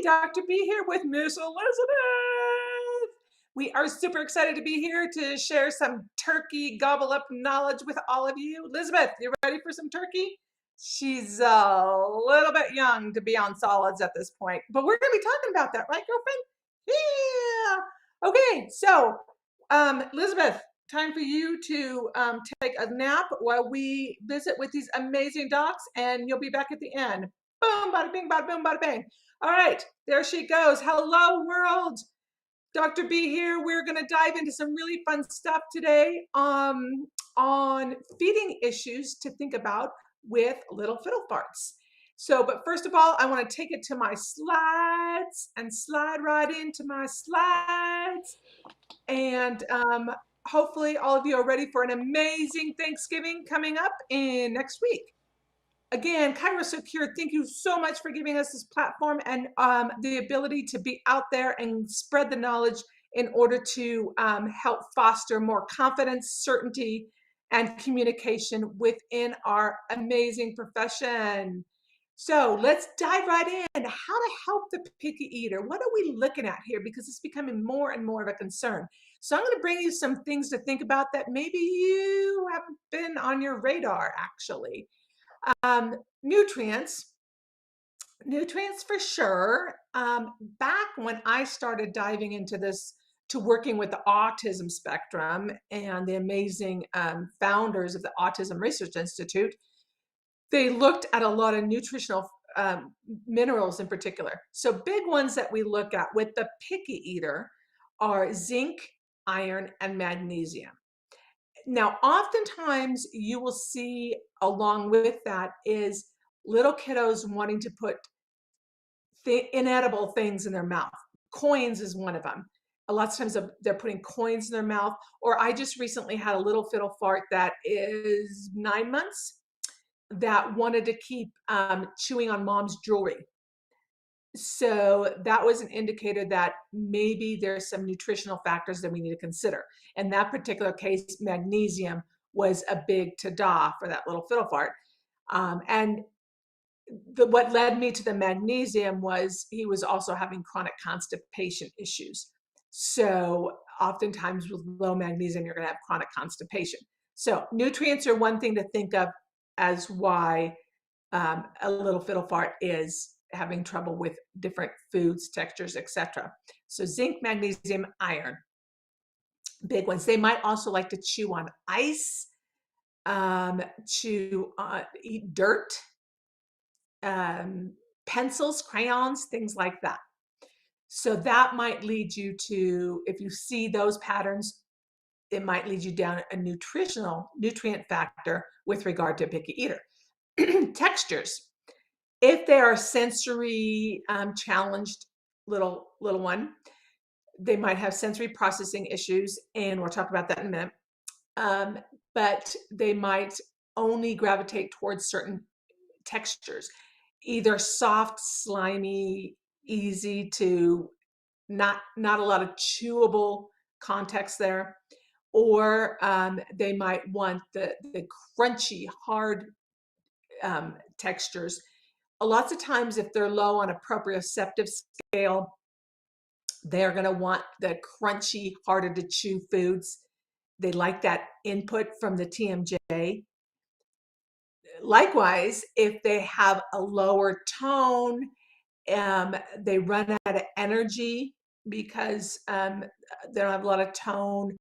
Dr. B here with Miss Elizabeth. We are super excited to be here to share some turkey gobble up knowledge with all of you. Elizabeth, you ready for some turkey? She's a little bit young to be on solids at this point, but we're going to be talking about that, right, girlfriend? Yeah. Okay, so Elizabeth, time for you to take a nap while we visit with these amazing docs, and you'll be back at the end. Boom, bada bing, bada boom, bada bang. All right, there she goes. Hello, world. Dr. B here. We're going to dive into some really fun stuff today on feeding issues to think about with little fiddle farts. So, but first of all, I want to take it to my slides and slide right into my slides. And hopefully all of you are ready for an amazing Thanksgiving coming up in next week. Again, ChiroSecure, thank you so much for giving us this platform and the ability to be out there and spread the knowledge in order to help foster more confidence, certainty, and communication within our amazing profession. So let's dive right in. How to help the picky eater. What are we looking at here? Because it's becoming more and more of a concern. So I'm going to bring you some things to think about that maybe you haven't been on your radar, actually. Nutrients for sure. Back when I started diving into this, to working with the autism spectrum and the amazing founders of the Autism Research Institute, they looked at a lot of nutritional minerals in particular. So big ones that we look at with the picky eater are zinc, iron, and magnesium. Now, oftentimes you will see along with that is little kiddos wanting to put inedible things in their mouth. Coins is one of them. A lot of times they're putting coins in their mouth. Or I just recently had a little fiddle fart that is 9 months that wanted to keep chewing on mom's jewelry. So that was an indicator that maybe there's some nutritional factors that we need to consider. In that particular case, magnesium was a big ta-da for that little fiddle fart. And what led me to the magnesium was he was also having chronic constipation issues. So oftentimes with low magnesium, you're going to have chronic constipation. So nutrients are one thing to think of as why a little fiddle fart is having trouble with different foods, textures, etc. So zinc, magnesium, iron, big ones. They might also like to chew on ice, eat dirt, pencils, crayons, things like that. So that might lead you to, if you see those patterns, it might lead you down a nutrient factor with regard to a picky eater. Textures. If they are sensory challenged little one, they might have sensory processing issues, and we'll talk about that in a minute. But they might only gravitate towards certain textures, either soft, slimy, easy to not a lot of chewable context there, or they might want the crunchy, hard textures. Lots of times, if they're low on a proprioceptive scale, they're going to want the crunchy, harder to chew foods. They like that input from the TMJ. Likewise, if they have a lower tone, they run out of energy because they don't have a lot of tone,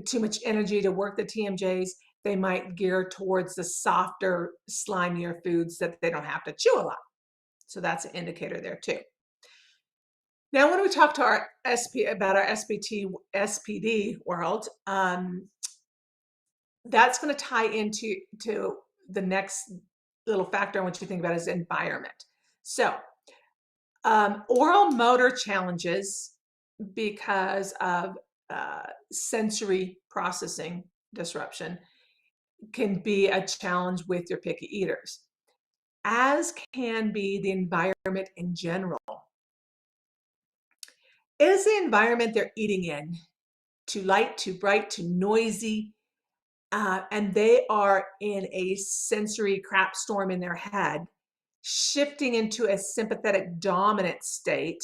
too much energy to work the TMJs. They might gear towards the softer, slimier foods that they don't have to chew a lot. So that's an indicator there too. Now, when we talk to our about our SPD world, that's going to tie into the next little factor I want you to think about is environment. So oral motor challenges because of sensory processing disruption can be a challenge with your picky eaters, as can be the environment in general. Is the environment they're eating in too light, too bright, too noisy, and they are in a sensory crap storm in their head? shifting into a sympathetic dominant state,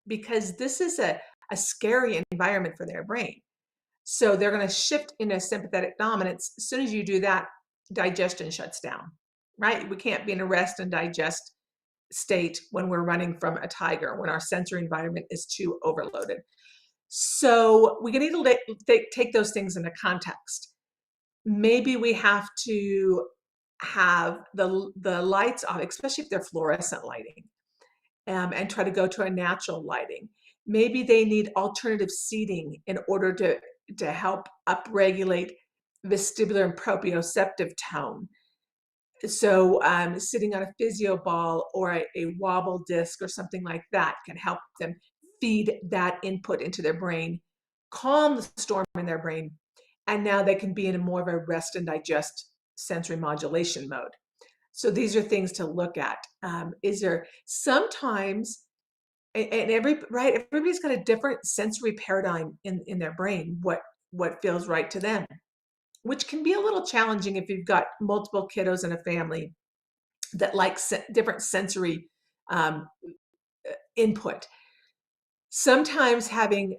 because this is a scary environment for their brain. So they're going to shift into sympathetic dominance. As soon as you do that, digestion shuts down, right? We can't be in a rest and digest state when we're running from a tiger, when our sensory environment is too overloaded. So we need to take those things into context. Maybe we have to have the lights off, especially if they're fluorescent lighting, and try to go to a natural lighting. Maybe they need alternative seating in order to help upregulate vestibular and proprioceptive tone. So sitting on a physio ball or a wobble disc or something like that can help them feed that input into their brain, calm the storm in their brain, and now they can be in a more of a rest and digest sensory modulation mode. So these are things to look at. Is there sometimes, and everybody's got a different sensory paradigm in their brain, what feels right to them, which can be a little challenging if you've got multiple kiddos in a family that like different sensory input. Sometimes having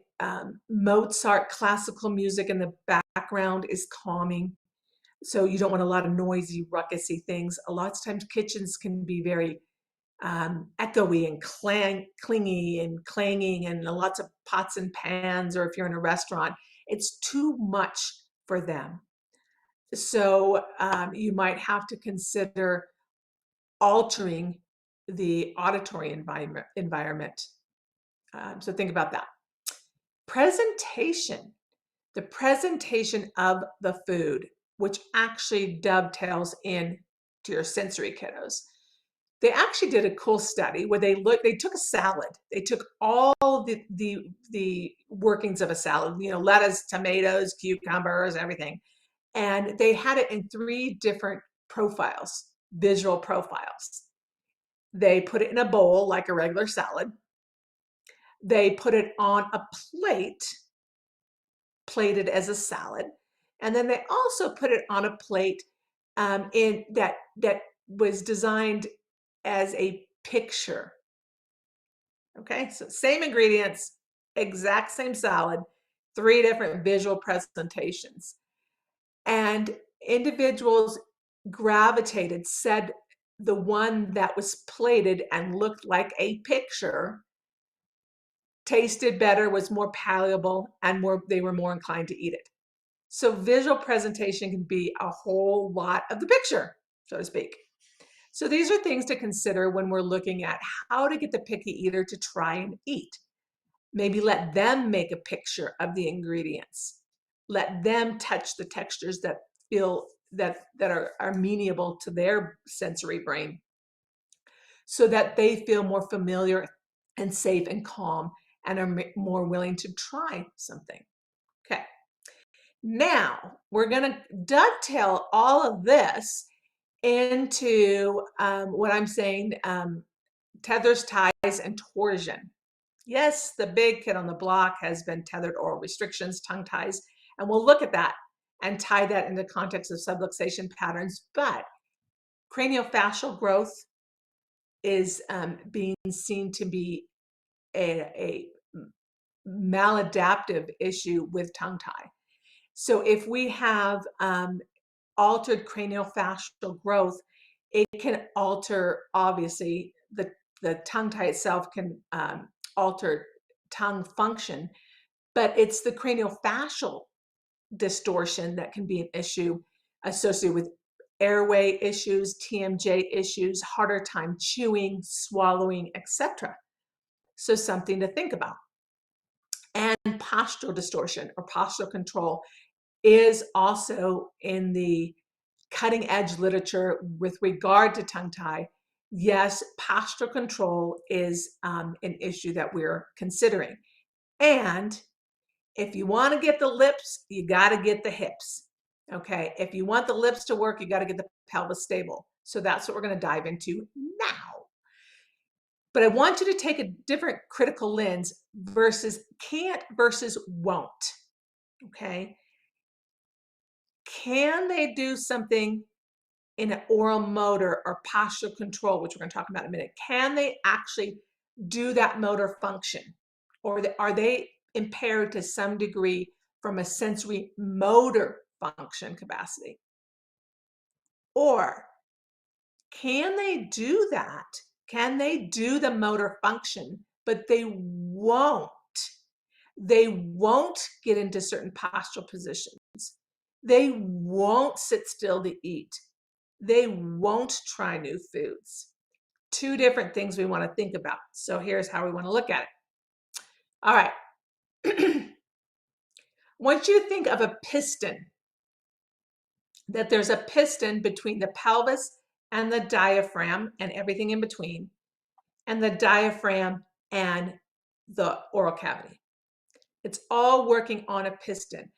Mozart classical music in the background is calming. So you don't want a lot of noisy, ruckusy things. A lot of times kitchens can be very echoey and clingy and clanging, and lots of pots and pans, or if you're in a restaurant, it's too much for them. So you might have to consider altering the auditory environment. So think about that. Presentation, the presentation of the food, which actually dovetails in to your sensory kiddos. They actually did a cool study where they took a salad. They took all the workings of a salad, lettuce, tomatoes, cucumbers, everything. And they had it in 3 different profiles, visual profiles. They put it in a bowl like a regular salad. They put it on a plate, plated as a salad. And then they also put it on a plate in that was designed as a picture. Okay, so same ingredients, exact same salad, 3 different visual presentations. And individuals said the one that was plated and looked like a picture tasted better, was more palatable, and they were more inclined to eat it. So visual presentation can be a whole lot of the picture, so to speak. So these are things to consider when we're looking at how to get the picky eater to try and eat. Maybe let them make a picture of the ingredients. Let them touch the textures that feel that are amenable to their sensory brain, so that they feel more familiar and safe and calm and are more willing to try something. Okay. Now we're going to dovetail all of this into what I'm saying, tethers, ties, and torsion. Yes, the big kid on the block has been tethered, oral restrictions, tongue ties, and we'll look at that and tie that in the context of subluxation patterns. But craniofacial growth is being seen to be a maladaptive issue with tongue tie. So if we have altered craniofacial growth, it can alter, obviously, the tongue tie itself can alter tongue function, but it's the craniofacial distortion that can be an issue associated with airway issues, TMJ issues, harder time chewing, swallowing, etc. So something to think about. And postural distortion or postural control is also in the cutting edge literature with regard to tongue tie. Yes, postural control is an issue that we're considering. And if you want to get the lips, you got to get the hips. Okay. If you want the lips to work, you got to get the pelvis stable. So that's what we're going to dive into now. But I want you to take a different critical lens versus can't versus won't. Okay. Can they do something in an oral motor or postural control, which we're going to talk about in a minute, can they actually do that motor function? Or are they impaired to some degree from a sensory motor function capacity? Or can they do that? Can they do the motor function, but they won't? They won't get into certain postural positions. They won't sit still to eat. They won't try new foods. Two different things we want to think about. So here's how we want to look at it. All right. Once you think of a piston, that there's a piston between the pelvis and the diaphragm and everything in between, and the diaphragm and the oral cavity. It's all working on a piston,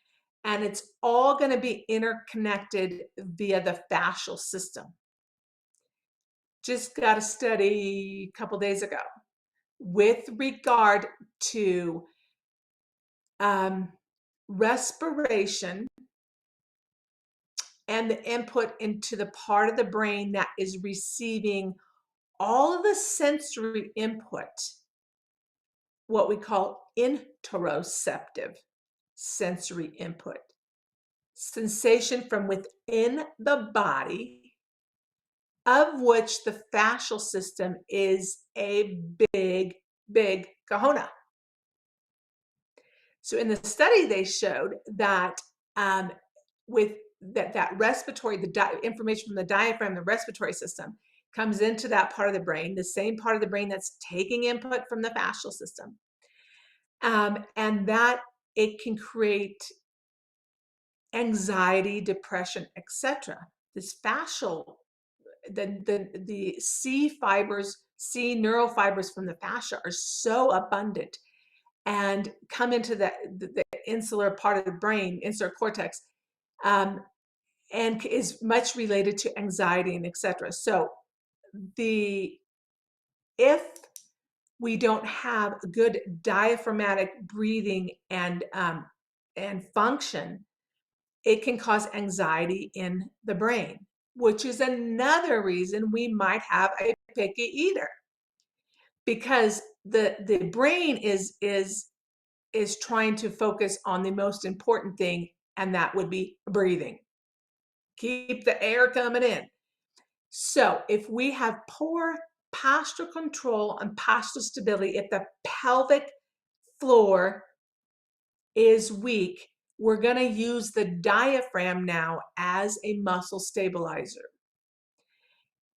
and it's all going to be interconnected via the fascial system. Just got a study a couple days ago with regard to respiration and the input into the part of the brain that is receiving all of the sensory input, what we call interoceptive sensory input, sensation from within the body, of which the fascial system is a big, big kahuna. So in the study, they showed that with that respiratory, information from the diaphragm, the respiratory system, comes into that part of the brain, the same part of the brain that's taking input from the fascial system. And that it can create anxiety, depression, etc. This fascial, the C fibers, C neural fibers from the fascia are so abundant and come into the insular part of the brain, insular cortex, and is much related to anxiety and etc. So if we don't have good diaphragmatic breathing and function, it can cause anxiety in the brain, which is another reason we might have a picky eater, because the brain is trying to focus on the most important thing, and that would be breathing. Keep the air coming in. So if we have poor postural control and postural stability, if the pelvic floor is weak, we're going to use the diaphragm now as a muscle stabilizer.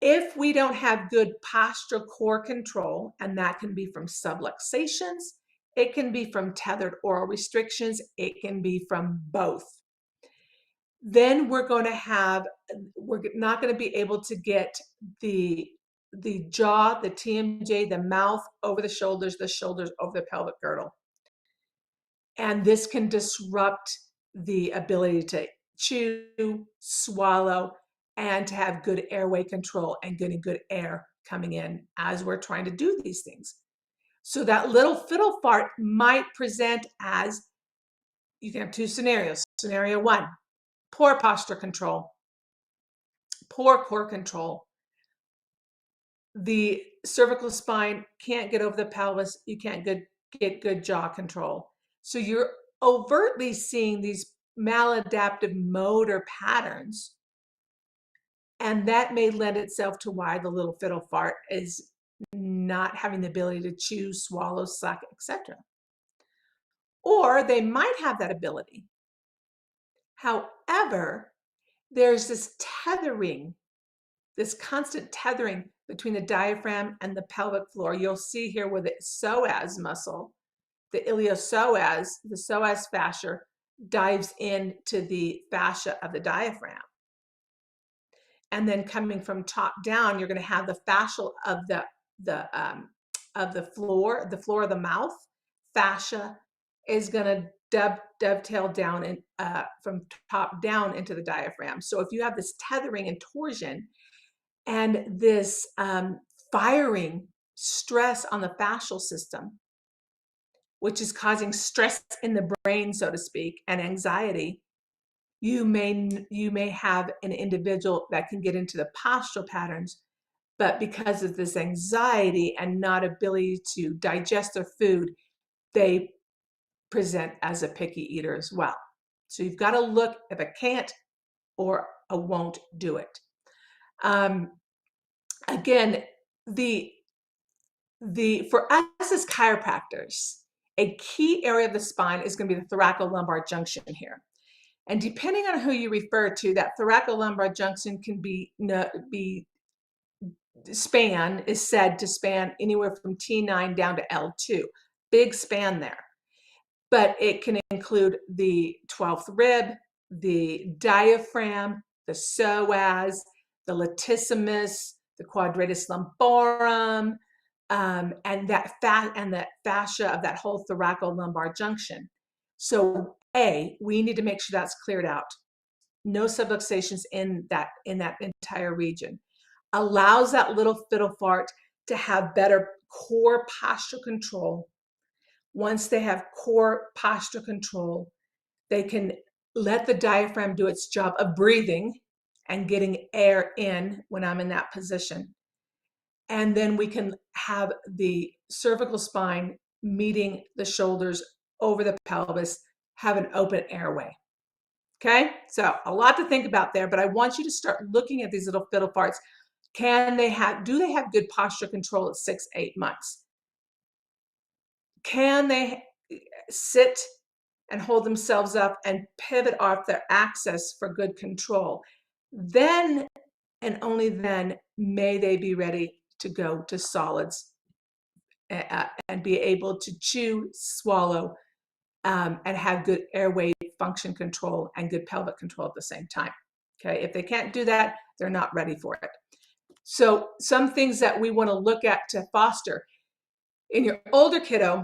If we don't have good postural core control, and that can be from subluxations, it can be from tethered oral restrictions, it can be from both, then we're not going to be able to get the jaw, the TMJ, the mouth over the shoulders over the pelvic girdle. And this can disrupt the ability to chew, swallow, and to have good airway control and getting good air coming in as we're trying to do these things. So that little fiddle fart might present as, you can have two scenarios. Scenario one, poor posture control, poor core control. The cervical spine can't get over the pelvis. You can't get good jaw control. So you're overtly seeing these maladaptive motor patterns, and that may lend itself to why the little fiddle fart is not having the ability to chew, swallow, suck, etc. Or they might have that ability. However, there's this tethering, this constant tethering between the diaphragm and the pelvic floor. You'll see here where the psoas muscle, the iliopsoas, the psoas fascia, dives into the fascia of the diaphragm. And then coming from top down, you're going to have the fascial of the floor of the mouth. Fascia is going to dovetail down and from top down into the diaphragm. So if you have this tethering and torsion and this firing stress on the fascial system, which is causing stress in the brain, so to speak, and anxiety, you may have an individual that can get into the postural patterns, but because of this anxiety and not ability to digest their food, they present as a picky eater as well. So you've got to look if I can't or I won't do it. Again, for us as chiropractors, a key area of the spine is going to be the thoracolumbar junction here. And depending on who you refer to, that thoracolumbar junction can be is said to span anywhere from T9 down to L2. Big span there. But it can include the 12th rib, the diaphragm, the psoas, the latissimus, the quadratus lumborum, and that fascia of that whole thoracolumbar junction. So we need to make sure that's cleared out. No subluxations in that entire region. Allows that little fiddle fart to have better core posture control. Once they have core posture control, they can let the diaphragm do its job of breathing and getting air in when I'm in that position. And then we can have the cervical spine meeting the shoulders over the pelvis, have an open airway. Okay, so a lot to think about there, but I want you to start looking at these little fiddle farts. Do they have good posture control at 6-8 months? Can they sit and hold themselves up and pivot off their axis for good control? Then and only then may they be ready to go to solids and be able to chew, swallow, and have good airway function control and good pelvic control at the same time. Okay, if they can't do that, they're not ready for it. So some things that we want to look at to foster in your older kiddo,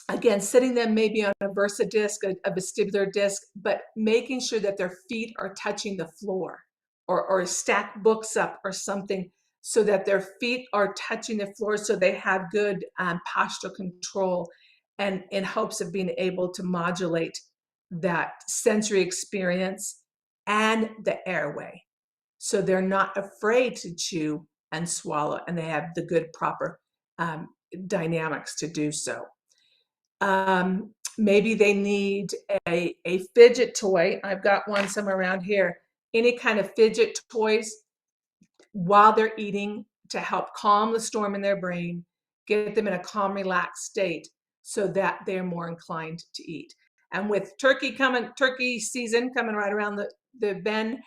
again, sitting them maybe on a versa disc, a vestibular disc, but making sure that their feet are touching the floor, or stack books up or something so that their feet are touching the floor so they have good posture control, and in hopes of being able to modulate that sensory experience and the airway. So they're not afraid to chew and swallow, and they have the good proper dynamics to do so. Maybe they need a fidget toy. I've got one somewhere around here. Any kind of fidget toys while they're eating to help calm the storm in their brain, get them in a calm, relaxed state so that they're more inclined to eat. And with turkey season coming right around the bend,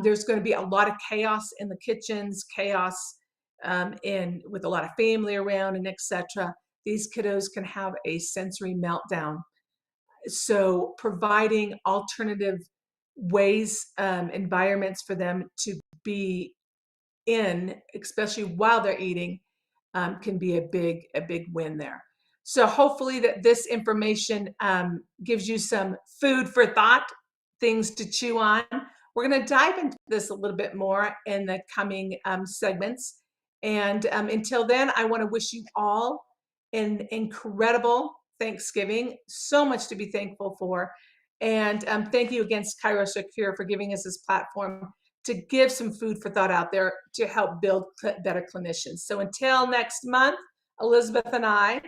there's going to be a lot of chaos in the kitchens, chaos with a lot of family around and etc. These kiddos can have a sensory meltdown. So providing alternative ways, environments for them to be in, especially while they're eating, can be a big win there. So hopefully that this information gives you some food for thought, things to chew on. We're going to dive into this a little bit more in the coming segments. And until then, I want to wish you all an incredible Thanksgiving. So much to be thankful for. And thank you again, ChiroSecure, for giving us this platform to give some food for thought out there to help build better clinicians. So until next month, Elizabeth and I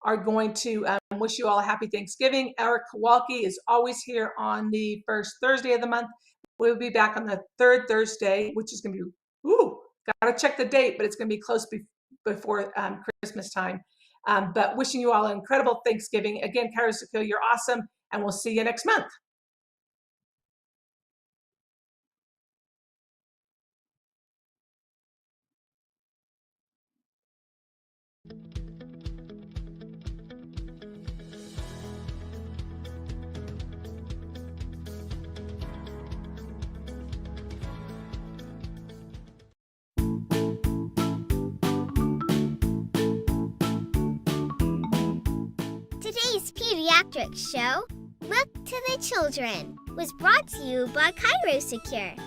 are going to wish you all a happy Thanksgiving. Eric Kowalski is always here on the first Thursday of the month. We'll be back on the third Thursday, which is going to be, gotta check the date, but it's going to be close before Christmas time. But wishing you all an incredible Thanksgiving. Again, ChiroSecure, you're awesome, and we'll see you next month. Today's Pediatric show, Look to the Children, was brought to you by ChiroSecure.